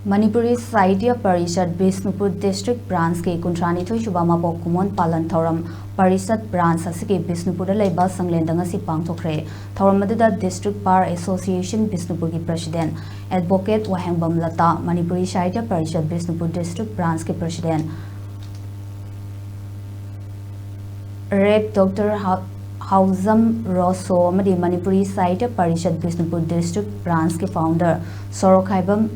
Manipuri Sahitya Parishad Bishnupur District Branch ke Kuntrani Thoi Suba Mapok Kumon Palan Thouram Parishad Branch asike Bishnupur leba sanglendanga si Pangthokhre Thouram aduda District Bar Association Bishnupur ki President Advocate Wahangbam Lata Manipuri Sahitya Parishad Bishnupur District Branch ke President Rep Dr. Hauzam Rosso Madi Manipuri Sahitya Parishad Bishnupur District Branch ke Founder Sorokhaibam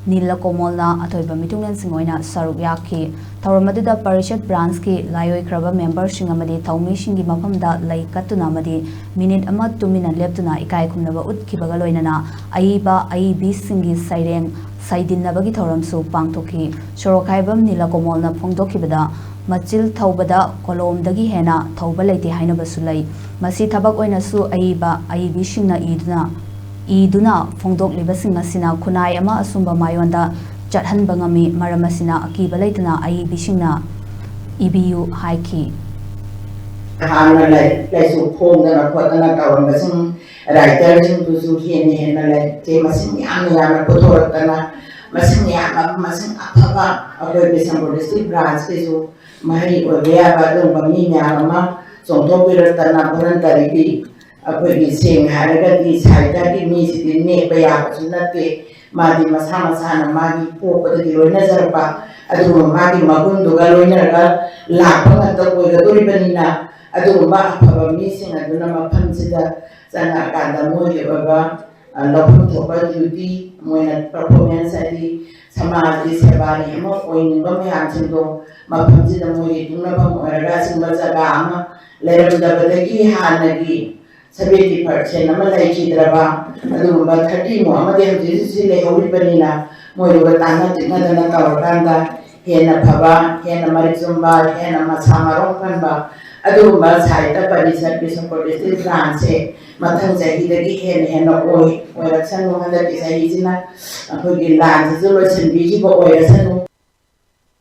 Nila Komolna Athoiba Mitunglan Singoina Saruk Yaki Thouram aduda Parishad Branch ki Layoi Kraba member Shingamadi Thaumi Shingi Mapamda Lai Katuna Madi Minute Ama 2 minute leptuna Ikai Kumnaba Utkibaga Loinana Aiba Aibi Singi Saireng Saidin Nabagi Thouram Su Pangthokhre Sorokhaibam Nila Komolna Phongdokhibada Machil Thaubada Kolom Dagi Hena Thauba Leite Hainaba Sulai Masi Thabak Oina Su Aiba Aibi Shingna Iduna Phongdok Libasing Asina Kunai Ama Asumba Mayonda Jathan Bangami Maramasina Akiba Laitana Aibi Shingna EBU Haiki Hana like su phom na ko na ka wa sing writer sing tu su hian na like te masing ya na ko thor kana masing ya masing apa abai Bishnupur district branch ke su mai o ya ba dong ba mi nya ma song to pi ta na pran ta ri ki abai ki sing ha ga di sai ta ki mi si di ne ba ya su na te ma di masa na ma di po ko di lo na jar ba adu ma di ma gun do ga lo na ga la pa ta ko ga do ri ba ni na adu ba pa mi sing adu na ma pham si da sana ka da mo ye ba lo pham tho ba duty mo na performance adi Samaj Sebani mo oin ba mi han sing do ma pham si da mo ye tu na ba mo ra sing ba sa ga ma le ra da ba da ki han na ki 70% nama lai chi dra ba adu ba 30 mo ama de ji si le ho ri ba ni na mo yo ba ta na ti na da na ka ba da he na phaba he na mari zumba he na ma sa ma ro kan ba adu ba sai ta Parishad Bishnupur district branch se mathang jahi da ki he na oi ra san no da ki sai ji na ko gi lan ji lo chen bi ji bo oi ra san no